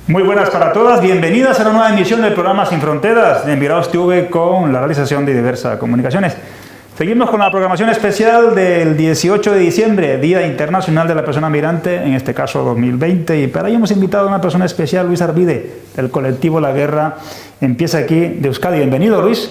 Muy buenas para todas, bienvenidas a una nueva emisión del programa Sin Fronteras de Emigrados TV con la realización de Diversa Comunicaciones. Seguimos con la programación especial del 18 de diciembre, Día Internacional de la Persona Migrante, en este caso 2020, y para ello hemos invitado a una persona especial, Luis Arvide, del colectivo La Guerra Empieza Aquí de Euskadi. Bienvenido, Luis.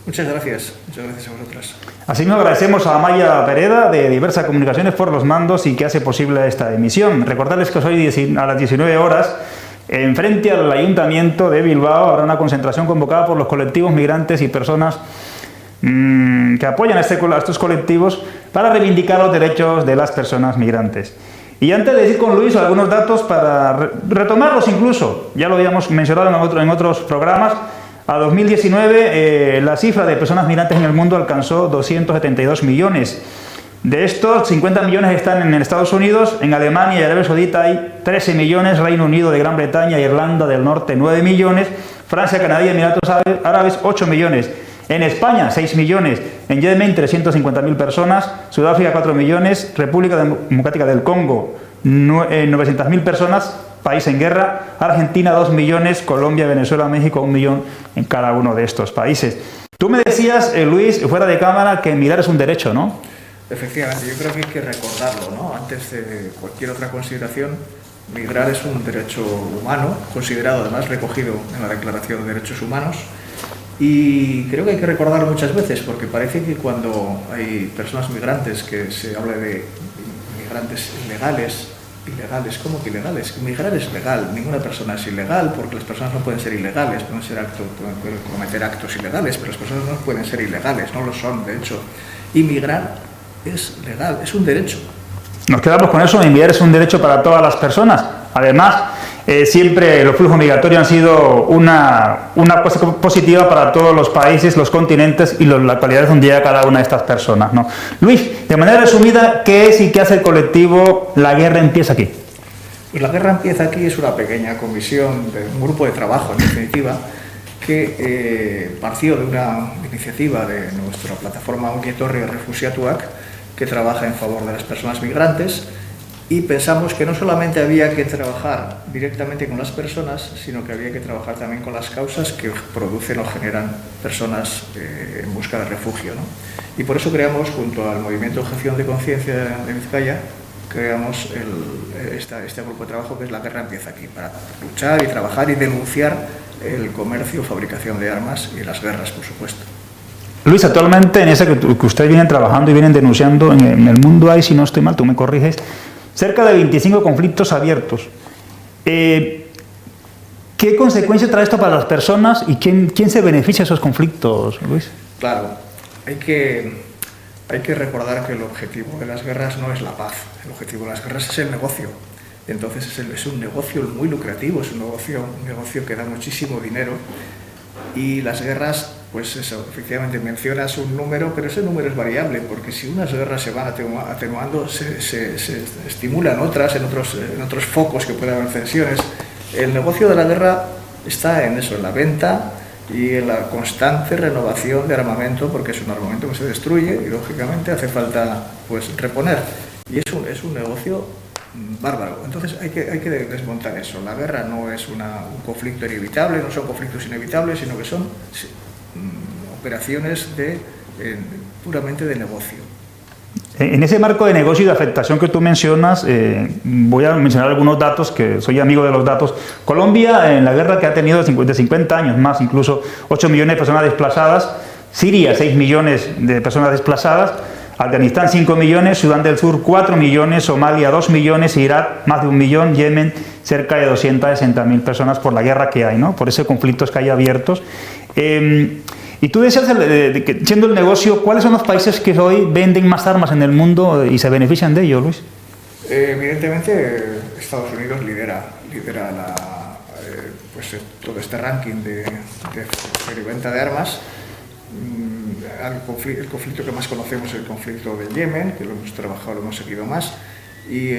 Muchas gracias a vosotras. Asimismo agradecemos a Amaya Pereda de Diversa Comunicaciones por los mandos y que hace posible esta emisión. Recordarles que hoy a las 19 horas, enfrente al Ayuntamiento de Bilbao, habrá una concentración convocada por los colectivos migrantes y personas que apoyan a estos colectivos para reivindicar los derechos de las personas migrantes. Y antes de decir con Luis algunos datos para retomarlos incluso, ya lo habíamos mencionado en otros programas, a 2019 la cifra de personas migrantes en el mundo alcanzó 272 millones. De estos, 50 millones están en Estados Unidos, en Alemania y Arabia Saudita hay 13 millones, Reino Unido, de Gran Bretaña, Irlanda del Norte 9 millones, Francia, Canadá y Emiratos Árabes 8 millones. En España, 6 millones. En Yemen, 350.000 personas. Sudáfrica, 4 millones. República Democrática del Congo, 900.000 personas. País en guerra. Argentina, 2 millones. Colombia, Venezuela, México, 1 millón en cada uno de estos países. Tú me decías, Luis, fuera de cámara, que migrar es un derecho, ¿no? Efectivamente, yo creo que hay que recordarlo, ¿no? Antes de cualquier otra consideración, migrar es un derecho humano, considerado además recogido en la Declaración de Derechos Humanos. Y creo que hay que recordarlo muchas veces, porque parece que cuando hay personas migrantes, que se habla de migrantes ilegales, ¿cómo que ilegales? Migrar es legal, ninguna persona es ilegal, porque las personas no pueden ser ilegales, pueden cometer actos ilegales, pero las personas no pueden ser ilegales, no lo son, de hecho. Y migrar es legal, es un derecho. Nos quedamos con eso, migrar es un derecho para todas las personas. Además, siempre los flujos migratorios han sido una cosa positiva para todos los países, los continentes y las localidades donde llega cada una de estas personas, ¿no? Luis, de manera resumida, ¿qué es y qué hace el colectivo La Guerra Empieza Aquí? Pues La Guerra Empieza Aquí es una pequeña comisión, un grupo de trabajo, en definitiva, que partió de una iniciativa de nuestra plataforma Ongi Etorri Refuxiatuak, que trabaja en favor de las personas migrantes. Y pensamos que no solamente había que trabajar directamente con las personas, sino que había que trabajar también con las causas que producen o generan personas en busca de refugio, ¿no? Y por eso creamos, junto al Movimiento Objeción de Conciencia de Vizcaya, creamos este grupo de trabajo que es La Guerra Empieza Aquí, para luchar y trabajar y denunciar el comercio, fabricación de armas y las guerras, por supuesto. Luis, actualmente en ese que ustedes vienen trabajando y vienen denunciando, en el mundo hay, si no estoy mal, tú me corriges, cerca de 25 conflictos abiertos. ¿Qué consecuencia trae esto para las personas y quién se beneficia de esos conflictos, Luis? Claro, hay que recordar que el objetivo de las guerras no es la paz, el objetivo de las guerras es el negocio. Entonces es un negocio muy lucrativo, es un negocio que da muchísimo dinero. Y las guerras, pues eso, efectivamente mencionas un número, pero ese número es variable, porque si unas guerras se van atenuando, se estimulan otras, en otros focos que pueden haber tensiones. El negocio de la guerra está en eso, en la venta y en la constante renovación de armamento, porque es un armamento que se destruye y lógicamente hace falta pues reponer. Y es un negocio bárbaro. Entonces hay que desmontar eso. La guerra no es un conflicto inevitable, no son conflictos inevitables, sino que son operaciones puramente de negocio. En ese marco de negocio y de afectación que tú mencionas, voy a mencionar algunos datos, que soy amigo de los datos. Colombia, en la guerra que ha tenido de 50 años más, incluso 8 millones de personas desplazadas, Siria, 6 millones de personas desplazadas, Afganistán 5 millones, Sudán del Sur 4 millones, Somalia 2 millones, Irak más de 1 millón, Yemen cerca de 260.000 personas por la guerra que hay, ¿no? Por esos conflictos que hay abiertos. Y tú decías, que siendo el negocio, ¿cuáles son los países que hoy venden más armas en el mundo y se benefician de ello, Luis? Evidentemente Estados Unidos lidera todo este ranking de venta de armas. El conflicto que más conocemos es el conflicto de Yemen, que lo hemos trabajado, lo hemos seguido más, y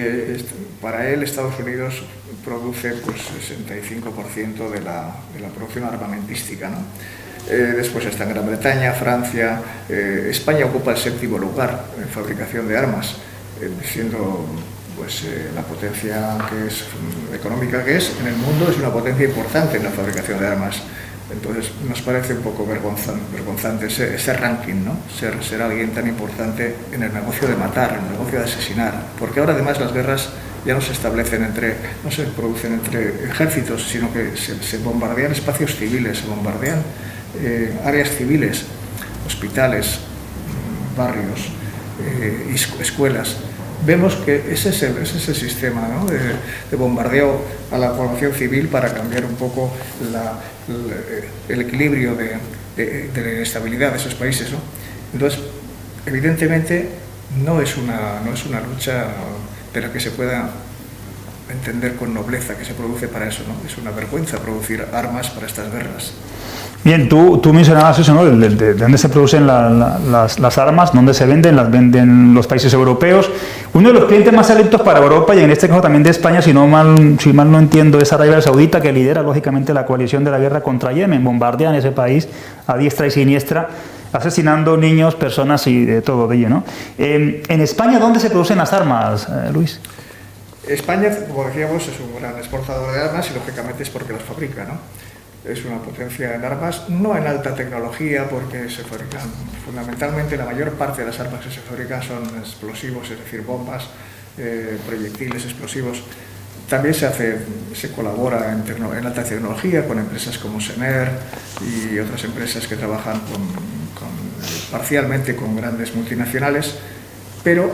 para él Estados Unidos produce pues 65% de la producción armamentística, ¿no? Después está en Gran Bretaña, Francia, España ocupa el 7º lugar en fabricación de armas, siendo pues la potencia que es, económica que es en el mundo, es una potencia importante en la fabricación de armas. Entonces nos parece un poco vergonzante ese ranking, ¿no? Ser alguien tan importante en el negocio de matar, en el negocio de asesinar, porque ahora además las guerras ya no se establecen no se producen entre ejércitos, sino que se bombardean espacios civiles, se bombardean áreas civiles, hospitales, barrios, escuelas. Vemos que ese es el sistema, ¿no? de bombardeo a la población civil para cambiar un poco el equilibrio de la inestabilidad de esos países, ¿no? Entonces, evidentemente, no es una lucha de la que se pueda entender con nobleza que se produce para eso, ¿no? Es una vergüenza producir armas para estas guerras. Bien, tú mencionabas eso, ¿no? De dónde se producen las armas, dónde se venden, las venden los países europeos. Uno de los clientes más selectos para Europa, y en este caso también de España, si mal no entiendo, es Arabia Saudita, que lidera lógicamente la coalición de la guerra contra Yemen. Bombardean ese país a diestra y siniestra, asesinando niños, personas y de todo ello, ¿no? En España, ¿dónde se producen las armas, Luis? España, como decíamos, es un gran exportador de armas y lógicamente es porque las fabrica, ¿no? Es una potencia en armas, no en alta tecnología, porque se fabrican fundamentalmente, la mayor parte de las armas que se fabrican son explosivos, es decir, bombas, proyectiles explosivos. También se colabora en alta tecnología con empresas como Sener y otras empresas que trabajan parcialmente con grandes multinacionales, pero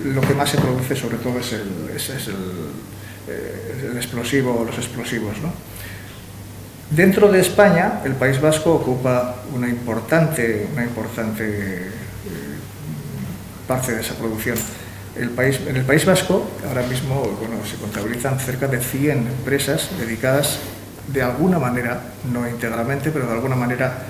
lo que más se produce sobre todo es el explosivo, los explosivos, ¿no? Dentro de España, el País Vasco ocupa una importante parte de esa producción. En el País Vasco, ahora mismo, se contabilizan cerca de 100 empresas dedicadas de alguna manera, no íntegramente, pero de alguna manera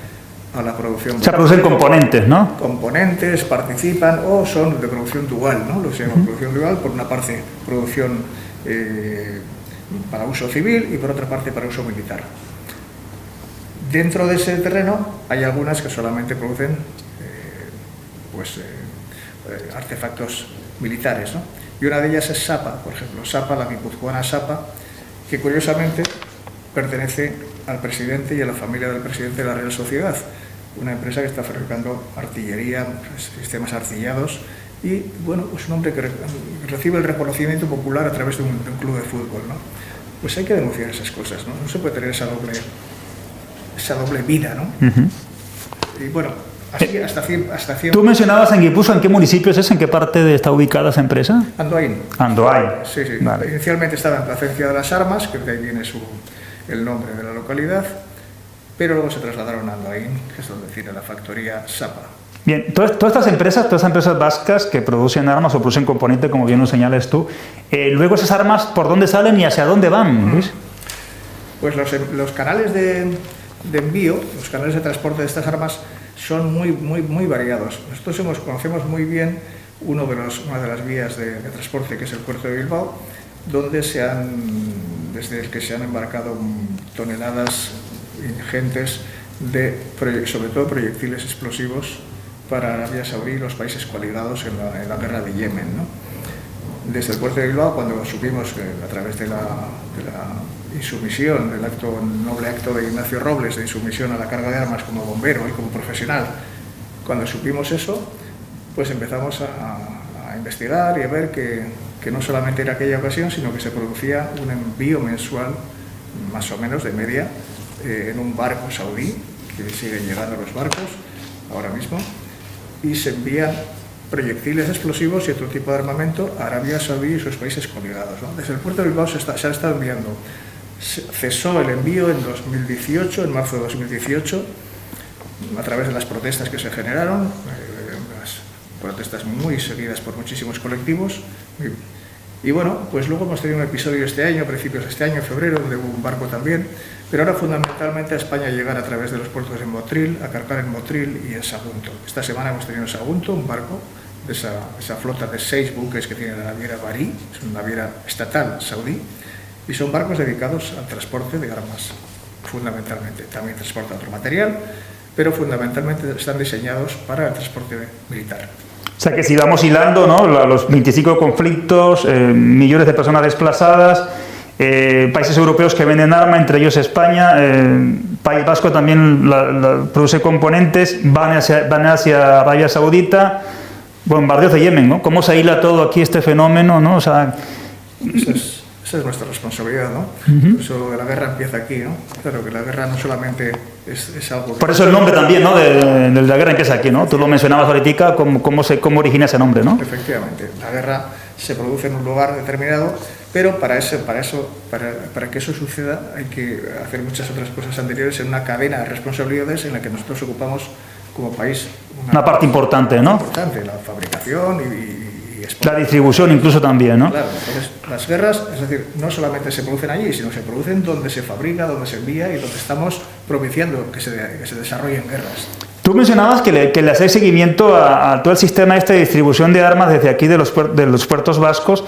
a la producción. Se producen componentes, ¿no? Componentes, participan o son de producción dual, ¿no? Lo que se llama producción dual, por una parte producción para uso civil y por otra parte para uso militar. Dentro de ese terreno hay algunas que solamente producen artefactos militares, ¿no? Y una de ellas es Sapa, por ejemplo, Sapa, la guipuzcoana Sapa, que curiosamente pertenece al presidente y a la familia del presidente de la Real Sociedad, una empresa que está fabricando artillería, sistemas artillados y, bueno, pues un hombre que recibe el reconocimiento popular a través de un club de fútbol, ¿no? Pues hay que denunciar esas cosas, ¿no? No se puede tener esa doble vida, ¿no? Y bueno, así hasta 100... Tú mencionabas en Guipúzcoa, ¿en qué municipios es? ¿En qué parte está ubicada esa empresa? Andoain. Andoain. Sí. Vale. Inicialmente estaba en Plasencia de las Armas, que de ahí viene el nombre de la localidad, pero luego se trasladaron a Andoain, que es donde tiene la factoría Sapa. Bien, todas estas empresas vascas que producen armas o producen componentes, como bien lo señalas tú, luego esas armas, ¿por dónde salen y hacia dónde van, Luis? Pues los canales de envío, los canales de transporte de estas armas son muy variados. Nosotros conocemos muy bien una de las vías de transporte, que es el puerto de Bilbao, donde desde el que se han embarcado toneladas ingentes sobre todo proyectiles explosivos para Arabia Saudí y los países coaligados en la guerra de Yemen, ¿no? Desde el puerto de Bilbao, cuando supimos a través de la insumisión, del noble acto de Ignacio Robles de insumisión a la carga de armas como bombero y como profesional, cuando supimos eso, pues empezamos a investigar y a ver que no solamente era aquella ocasión, sino que se producía un envío mensual, más o menos de media, en un barco saudí, que siguen llegando los barcos ahora mismo, y se envían proyectiles explosivos y otro tipo de armamento a Arabia Saudí y sus países coaligados, ¿no? Desde el puerto de Bilbao se ha estado enviando. Cesó el envío en 2018, en marzo de 2018, a través de las protestas que se generaron, unas protestas muy seguidas por muchísimos colectivos. Y bueno, pues luego hemos tenido un episodio este año, a principios de este año, en febrero, donde hubo un barco también, pero ahora fundamentalmente a España llegar a través de los puertos en Motril, a cargar en Motril y en Sagunto. Esta semana hemos tenido en Sagunto un barco de esa flota de 6 buques que tiene la naviera Bahrí, es una naviera estatal saudí, y son barcos dedicados al transporte de armas, fundamentalmente. También transportan otro material, pero fundamentalmente están diseñados para el transporte militar. O sea que si vamos hilando, ¿no?, los 25 conflictos, millones de personas desplazadas, países europeos que venden arma, entre ellos España, País Vasco también produce componentes, van hacia Arabia Saudita, bombardeos de Yemen, ¿no? ¿Cómo se hila todo aquí este fenómeno, ¿no? O sea, esa es nuestra responsabilidad, ¿no? Por eso lo de la guerra empieza aquí, ¿no? Claro que la guerra no solamente es algo... Por eso el nombre también, ¿no?, de la guerra empieza aquí, ¿no? Tú lo mencionabas ahorita, cómo origina ese nombre, ¿no? Efectivamente, la guerra se produce en un lugar determinado, pero para que eso suceda hay que hacer muchas otras cosas anteriores en una cadena de responsabilidades en la que nosotros ocupamos como país una parte importante, ¿no? Importante, la fabricación y la distribución incluso también, ¿no? Claro, entonces las guerras, es decir, no solamente se producen allí, sino se producen donde se fabrica, donde se envía y donde estamos propiciando que se desarrollen guerras. Tú mencionabas que le hacéis seguimiento a todo el sistema de distribución de armas desde aquí de los puertos vascos.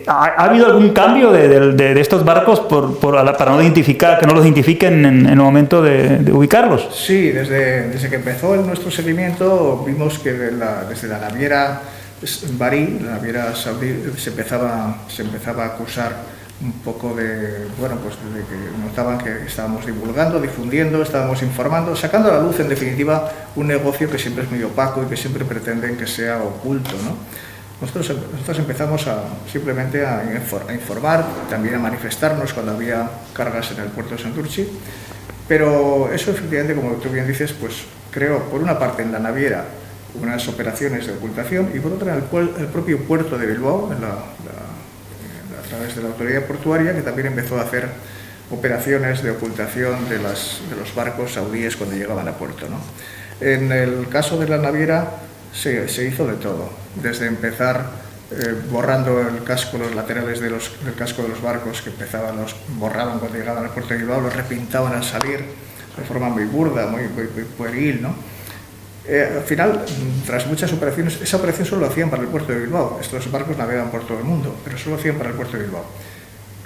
¿Ha habido algún cambio de estos barcos para no identificar, que no los identifiquen en el momento de ubicarlos? Sí, desde que empezó nuestro seguimiento vimos que desde la naviera Bahrí, la naviera saudí, se empezaba a acusar un poco de que notaban que estábamos divulgando, difundiendo, estábamos informando, sacando a la luz, en definitiva, un negocio que siempre es muy opaco y que siempre pretenden que sea oculto, ¿no? Nosotros empezamos simplemente a informar, también a manifestarnos cuando había cargas en el puerto de Santurtzi, pero eso efectivamente, como tú bien dices, pues creó, por una parte, en la naviera unas operaciones de ocultación y por otra en el propio puerto de Bilbao, a través de la autoridad portuaria, que también empezó a hacer operaciones de ocultación de los barcos saudíes cuando llegaban a puerto, ¿no? En el caso de la naviera se hizo de todo, desde empezar borrando el casco, los laterales del casco de los barcos que los borraban cuando llegaban al puerto de Bilbao, los repintaban al salir de forma muy burda, muy pueril, ¿no? Al final, tras muchas operaciones, esa operación solo lo hacían para el puerto de Bilbao. Estos barcos navegan por todo el mundo, pero solo lo hacían para el puerto de Bilbao.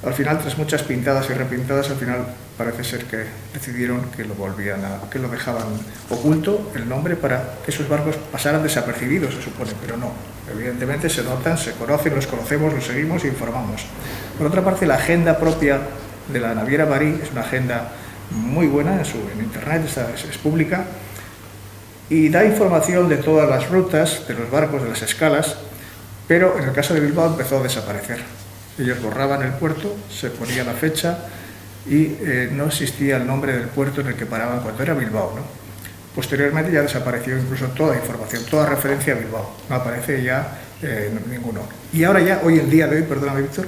Al final, tras muchas pintadas y repintadas, al final parece ser que decidieron que lo dejaban oculto, el nombre, para que esos barcos pasaran desapercibidos, se supone, pero no. Evidentemente se notan, se conocen, los conocemos, los seguimos e informamos. Por otra parte, la agenda propia de la naviera Bahrí es una agenda muy buena, en internet, es pública, y da información de todas las rutas de los barcos, de las escalas, pero en el caso de Bilbao empezó a desaparecer. Ellos borraban el puerto, se ponía la fecha y no existía el nombre del puerto en el que paraban cuando era Bilbao, ¿no? Posteriormente ya desapareció incluso toda información, toda referencia a Bilbao, no aparece ya ninguno. Y ahora ya, hoy en día de hoy, perdóname Víctor,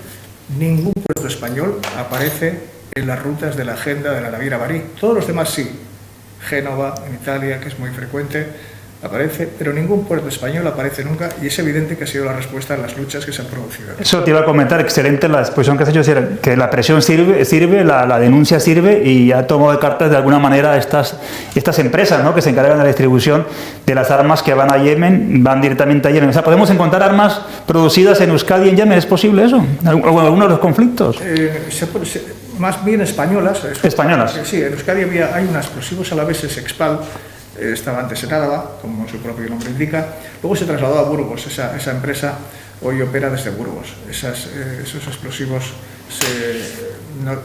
ningún puerto español aparece en las rutas de la agenda de la naviera Bahrí. Todos los demás sí. Génova, en Italia, que es muy frecuente, aparece, pero ningún puerto español aparece nunca y es evidente que ha sido la respuesta a las luchas que se han producido. Eso te iba a comentar, excelente la exposición que has hecho, que la presión sirve, la denuncia sirve y ha tomado de cartas de alguna manera estas empresas, ¿no?, que se encargan de la distribución de las armas que van a Yemen, van directamente a Yemen. O sea, ¿podemos encontrar armas producidas en Euskadi y en Yemen? ¿Es posible eso? ¿O en alguno de los conflictos? Más bien españolas. Españolas. Sí, en Euskadi hay unos explosivos alaveses Expal, estaba antes en Álava, como su propio nombre indica, luego se trasladó a Burgos, esa empresa hoy opera desde Burgos. Esos explosivos,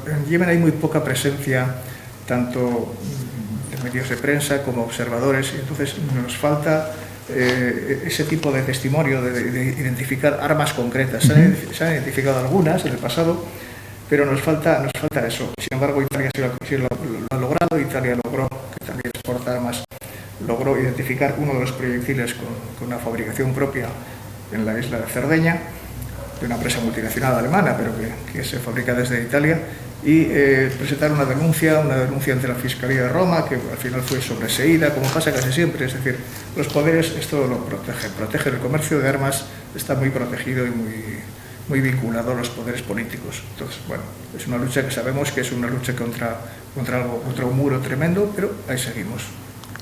en Yemen hay muy poca presencia, tanto de medios de prensa como observadores, y entonces nos falta ese tipo de testimonio, de identificar armas concretas. Se han identificado algunas en el pasado, pero nos falta eso. Sin embargo, Italia sí lo ha logrado. Italia logró, que también exporta armas, logró identificar uno de los proyectiles con una fabricación propia en la isla de Cerdeña, de una empresa multinacional alemana, pero que se fabrica desde Italia, y presentar una denuncia ante la Fiscalía de Roma, que al final fue sobreseída, como pasa casi siempre. Es decir, los poderes esto lo protegen. El comercio de armas está muy protegido y muy vinculado a los poderes políticos. Entonces, bueno, es una lucha que sabemos que es una lucha contra un muro tremendo, pero ahí seguimos.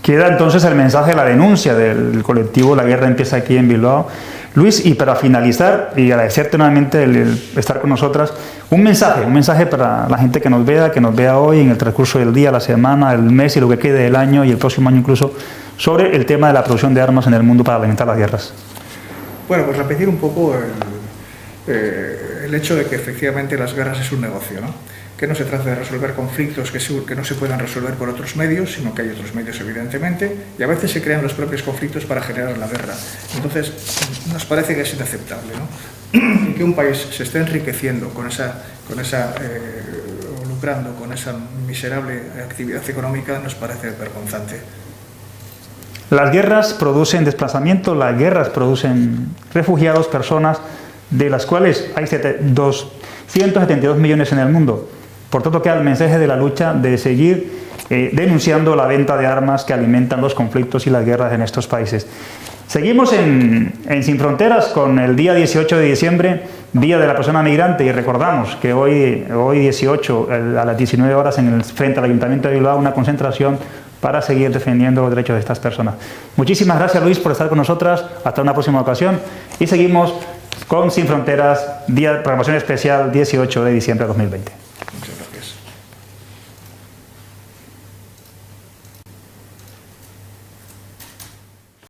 Queda entonces el mensaje de la denuncia del colectivo La Guerra Empieza Aquí en Bilbao. Luis, y para finalizar, y agradecerte nuevamente el estar con nosotras, un mensaje para la gente que nos vea hoy en el transcurso del día, la semana, el mes y lo que quede del año y el próximo año incluso, sobre el tema de la producción de armas en el mundo para alimentar las guerras. Bueno, pues repetir un poco el hecho de que efectivamente las guerras es un negocio, ¿no? Que no se trata de resolver conflictos que no se puedan resolver por otros medios, sino que hay otros medios, evidentemente, y a veces se crean los propios conflictos para generar la guerra. Entonces, nos parece que es inaceptable, ¿no? Que un país se esté enriqueciendo o lucrando con esa miserable actividad económica nos parece vergonzante. Las guerras producen desplazamiento, las guerras producen refugiados, personas, de las cuales hay 272 millones en el mundo. Por tanto, queda el mensaje de la lucha de seguir denunciando la venta de armas que alimentan los conflictos y las guerras en estos países. Seguimos en Sin Fronteras con el día 18 de diciembre, Día de la Persona Migrante, y recordamos que hoy 18, a las 19 horas, frente al Ayuntamiento de Bilbao, una concentración para seguir defendiendo los derechos de estas personas. Muchísimas gracias, Luis, por estar con nosotras. Hasta una próxima ocasión. Y seguimos con Sin Fronteras, programación especial 18 de diciembre de 2020.